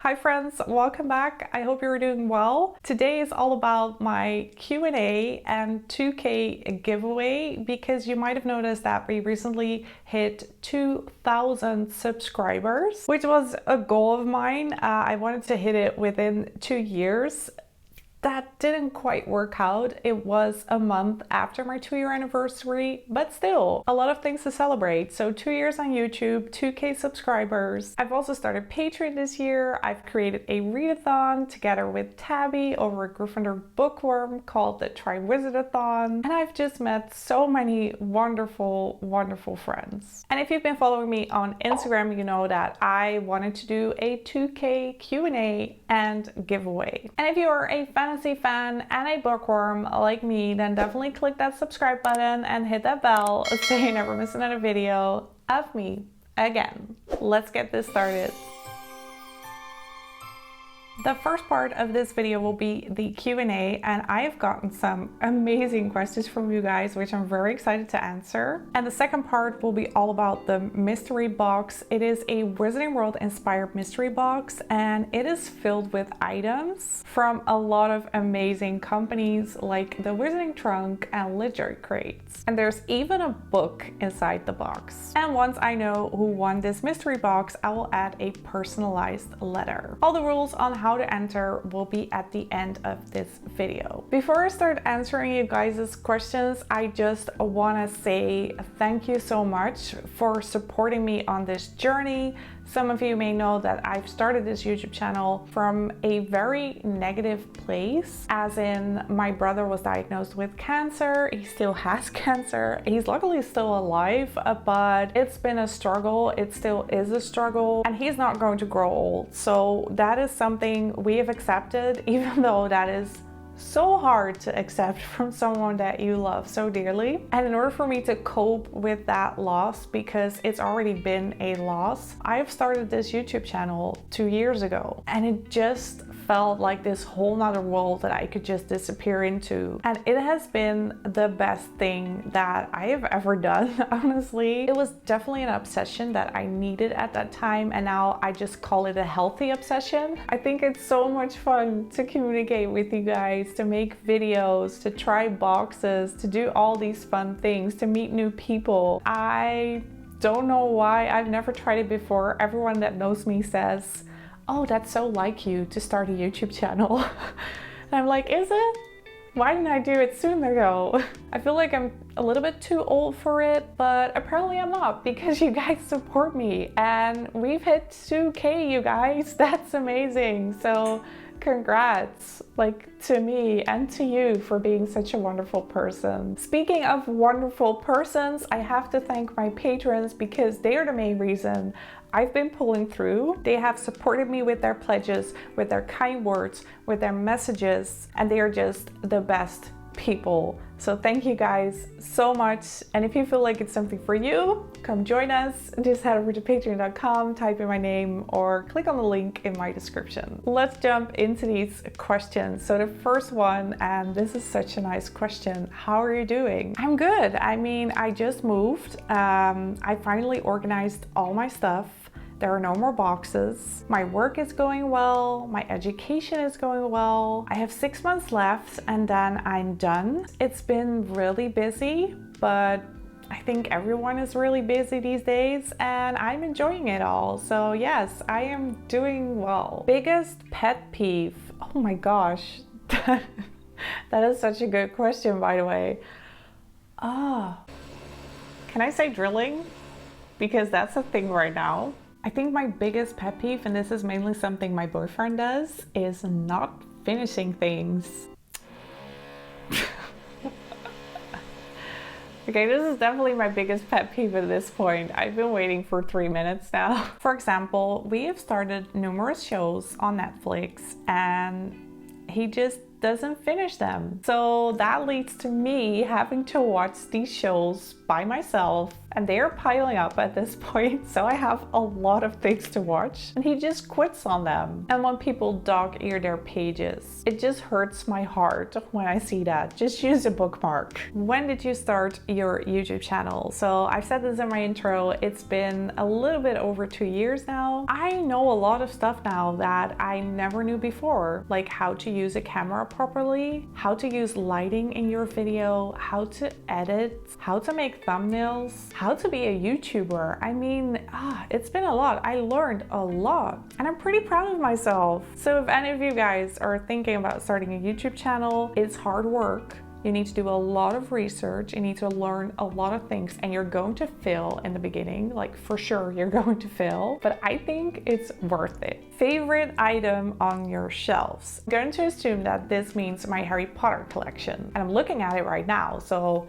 Hi friends, welcome back. I hope you're doing well. Today is all about my Q&A and 2K giveaway because you might have noticed that we recently hit 2,000 subscribers, which was a goal of mine. I wanted to hit it within 2 years. That didn't quite work out. It was a month after my 2-year anniversary, but still a lot of things to celebrate. So 2 years on YouTube, 2K subscribers. I've also started Patreon this year. I've created a readathon together with Tabby over a Gryffindor bookworm called the Wizardry. And I've just met so many wonderful, wonderful friends. And if you've been following me on Instagram, you know that I wanted to do a 2K Q&A and giveaway. And if you are a fantasy fan and a bookworm like me, then definitely click that subscribe button and hit that bell so you never miss another video of me again. Let's get this started. The first part of this video will be the Q&A, and I have gotten some amazing questions from you guys, which I'm very excited to answer. And the second part will be all about the mystery box. It is a Wizarding World inspired mystery box, and it is filled with items from a lot of amazing companies like the Wizarding Trunk and LitjoyCrate. And there's even a book inside the box. And once I know who won this mystery box, I will add a personalized letter. All the rules on how to enter will be at the end of this video. Before I start answering you guys' questions, I just want to say thank you so much for supporting me on this journey. Some of you may know that I've started this YouTube channel from a very negative place, as in my brother was diagnosed with cancer. He still has cancer. He's luckily still alive, but it's been a struggle. It still is a struggle, and he's not going to grow old. So that is something we have accepted, even though that is so hard to accept from someone that you love so dearly. And in order for me to cope with that loss, because it's already been a loss, I've started this YouTube channel 2 years ago, and it just felt like this whole nother world that I could just disappear into. And it has been the best thing that I have ever done, honestly. It was definitely an obsession that I needed at that time, and now I just call it a healthy obsession. I think it's so much fun to communicate with you guys, to make videos, to try boxes, to do all these fun things, to meet new people. I don't know why I've never tried it before. Everyone that knows me says, "Oh, that's so like you to start a YouTube channel." And I'm like, is it? Why didn't I do it sooner ago? I feel like I'm a little bit too old for it, but apparently I'm not, because you guys support me and we've hit 2K, you guys. That's amazing. So congrats, like, to me and to you for being such a wonderful person. Speaking of wonderful persons, I have to thank my patrons, because they are the main reason I've been pulling through. They have supported me with their pledges, with their kind words, with their messages, and they are just the best people. So thank you guys so much. And if you feel like it's something for you, come join us. Just head over to patreon.com, type in my name, or click on the link in my description. Let's jump into these questions. So the first one, and this is such a nice question: how are you doing? I'm good. I mean, I just moved. I finally organized all my stuff. There are no more boxes. My work is going well. My education is going well. I have 6 months left and then I'm done. It's been really busy, but I think everyone is really busy these days, and I'm enjoying it all. So yes, I am doing well. Biggest pet peeve? Oh my gosh. That is such a good question, by the way. Can I say drilling? Because that's a thing right now. I think my biggest pet peeve, and this is mainly something my boyfriend does, is not finishing things. Okay, this is definitely my biggest pet peeve at this point. I've been waiting for 3 minutes now. For example, we have started numerous shows on Netflix, and he just doesn't finish them. So that leads to me having to watch these shows by myself, and they are piling up at this point, so I have a lot of things to watch, and he just quits on them. And when people dog-ear their pages, it just hurts my heart when I see that. Just use a bookmark. When did you start your YouTube channel? So I've said this in my intro, it's been a little bit over 2 years now. I know a lot of stuff now that I never knew before, like how to use a camera properly, how to use lighting in your video, how to edit, how to make thumbnails, how to be a YouTuber. I mean, it's been a lot. I learned a lot, and I'm pretty proud of myself. So if any of you guys are thinking about starting a YouTube channel, it's hard work. You need to do a lot of research, you need to learn a lot of things, and you're going to fail in the beginning, like for sure you're going to fail, but I think it's worth it. Favorite item on your shelves? I'm going to assume that this means my Harry Potter collection, and I'm looking at it right now, so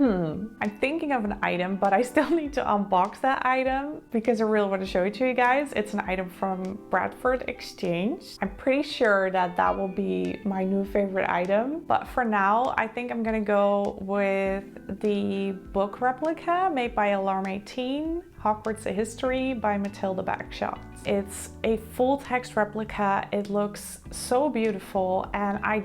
I'm thinking of an item, but I still need to unbox that item because I really want to show it to you guys. It's an item from Bradford Exchange. I'm pretty sure that that will be my new favorite item, but for now I think I'm gonna go with the book replica made by Alarm 18, Hogwarts: A History by Matilda Bagshot. It's a full text replica. It looks so beautiful, and I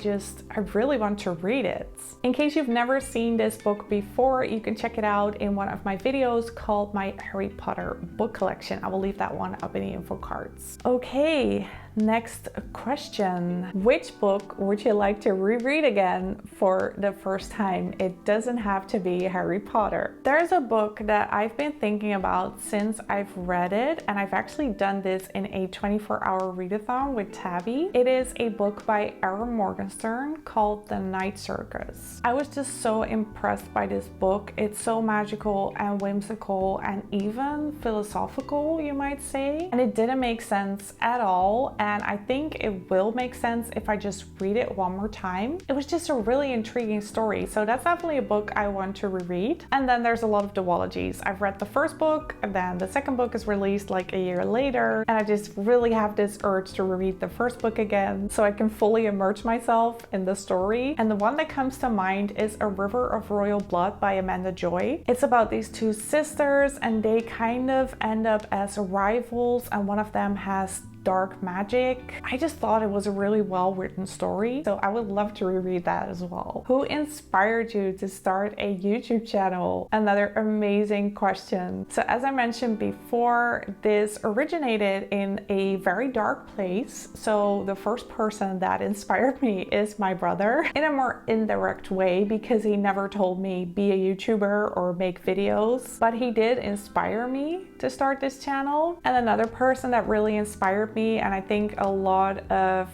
really want to read it. In case you've never seen this book before, you can check it out in one of my videos called my Harry Potter book collection. I will leave that one up in the info cards. Okay, next question. Which book would you like to reread again for the first time? It doesn't have to be Harry Potter. There's a book that I've been thinking about since I've read it, and I've actually done this in a 24-hour readathon with Tabby. It is a book by Aaron Morgenstern called The Night Circus. I was just so impressed by this book. It's so magical and whimsical and even philosophical, you might say, and it didn't make sense at all, and I think it will make sense if I just read it one more time. It was just a really intriguing story, so that's definitely a book I want to reread. And then there's a lot of duologies. I've read the first book, and then the second book is released like a year later, and I just really have this urge to reread the first book again so I can fully immerse myself in the story. And the one that comes to mind is A River of Royal Blood by Amanda Joy. It's about these two sisters, and they kind of end up as rivals, and one of them has dark magic. I just thought it was a really well written story, so I would love to reread that as well. Who inspired you to start a YouTube channel? Another amazing question. So as I mentioned before, this originated in a very dark place. So the first person that inspired me is my brother, in a more indirect way, because he never told me be a YouTuber or make videos, but he did inspire me to start this channel. And another person that really inspired me, and I think a lot of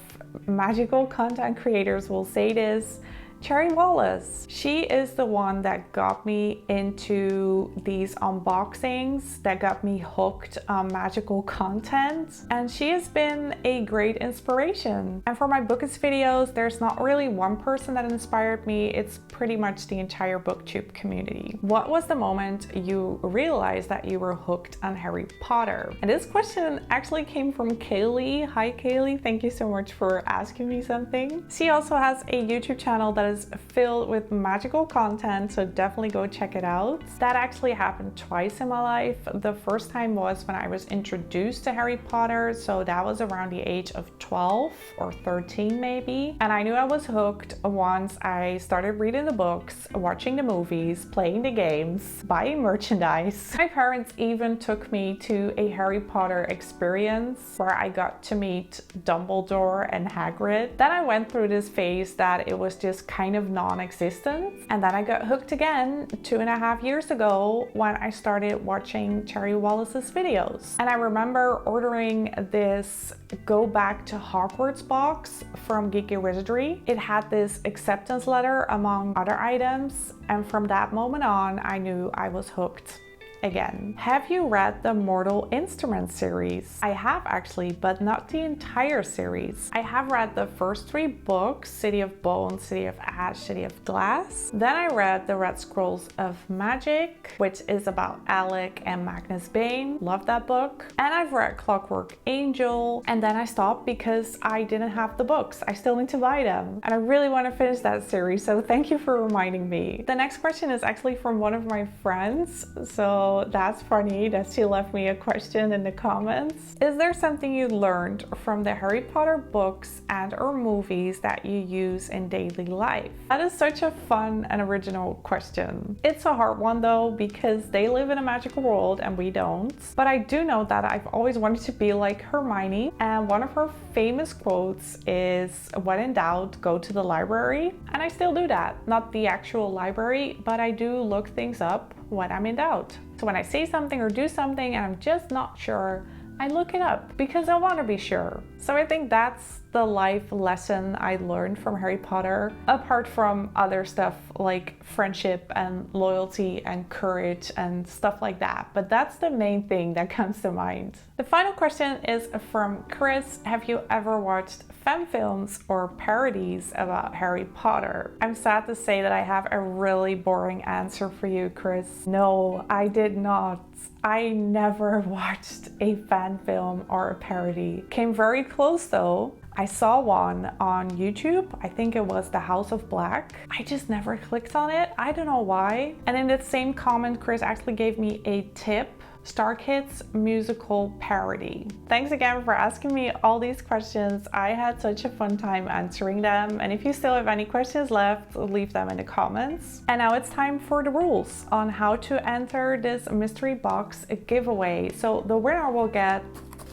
magical content creators will say this, Cherry Wallace. She is the one that got me into these unboxings, that got me hooked on magical content, and she has been a great inspiration. And for my bookish videos, there's not really one person that inspired me, it's pretty much the entire booktube community. What was the moment you realized that you were hooked on Harry Potter? And this question actually came from Kaylee. Hi Kaylee, thank you so much for asking me something. She also has a YouTube channel that is filled with magical content, so definitely go check it out. That actually happened twice in my life. The first time was when I was introduced to Harry Potter, so that was around the age of 12 or 13 maybe, and I knew I was hooked once I started reading the books, watching the movies, playing the games, buying merchandise. My parents even took me to a Harry Potter experience where I got to meet Dumbledore and Hagrid. Then I went through this phase that it was just kind of non-existent, and then I got hooked again 2.5 years ago when I started watching Cherry Wallace's videos. And I remember ordering this Go Back to Hogwarts box from Geek and Wizardry. It had this acceptance letter among other items, and from that moment on I knew I was hooked. again. Have you read the Mortal Instruments series? I have actually, but not the entire series. I have read the first 3 books, City of Bones, City of Ash, City of Glass. Then I read the Red Scrolls of Magic, which is about Alec and Magnus Bane. Love that book. And I've read Clockwork Angel, and then I stopped because I didn't have the books. I still need to buy them. And I really want to finish that series, so thank you for reminding me. The next question is actually from one of my friends, so that's funny that she left me a question in the comments. Is there something you learned from the Harry Potter books and or movies that you use in daily life? That is such a fun and original question. It's a hard one though, because they live in a magical world and we don't. But I do know that I've always wanted to be like Hermione, and one of her famous quotes is, "When in doubt, go to the library." And I still do that. Not the actual library, but I do look things up when I'm in doubt. So when I say something or do something and I'm just not sure, I look it up because I want to be sure. So I think that's the life lesson I learned from Harry Potter, apart from other stuff like friendship and loyalty and courage and stuff like that. But that's the main thing that comes to mind. The final question is from Chris. Have you ever watched fan films or parodies about Harry Potter? I'm sad to say that I have a really boring answer for you, Chris. No, I did not. I never watched a fan film or a parody. Came very close though. I saw one on YouTube. I think it was The House of Black. I just never clicked on it. I don't know why. And in that same comment, Chris actually gave me a tip. Star Kids musical parody. Thanks again for asking me all these questions. I had such a fun time answering them. And if you still have any questions left, leave them in the comments. And now it's time for the rules on how to enter this mystery box giveaway. So the winner will get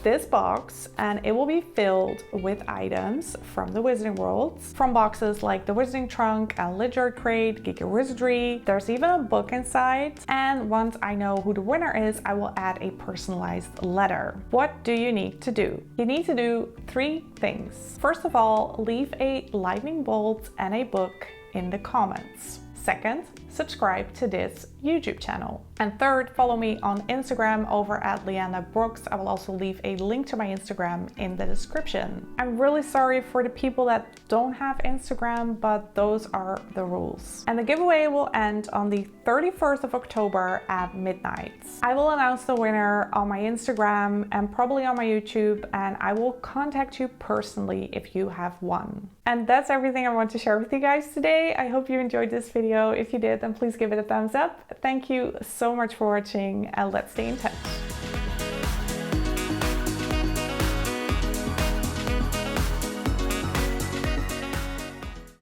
this box, and it will be filled with items from the Wizarding Worlds, from boxes like the Wizarding Trunk and LitjoyCrate, Geek and Wizardry. There's even a book inside, and once I know who the winner is, I will add a personalized letter. What do you need to do? You need to do 3 things. First of all, leave a lightning bolt and a book in the comments. Second, subscribe to this YouTube channel. And third, follow me on Instagram over at Leanda Brooks. I will also leave a link to my Instagram in the description. I'm really sorry for the people that don't have Instagram, but those are the rules. And the giveaway will end on the 31st of October at midnight. I will announce the winner on my Instagram and probably on my YouTube, and I will contact you personally if you have won. And that's everything I want to share with you guys today. I hope you enjoyed this video. If you did, then please give it a thumbs up. Thank you so much for watching, and let's stay in touch.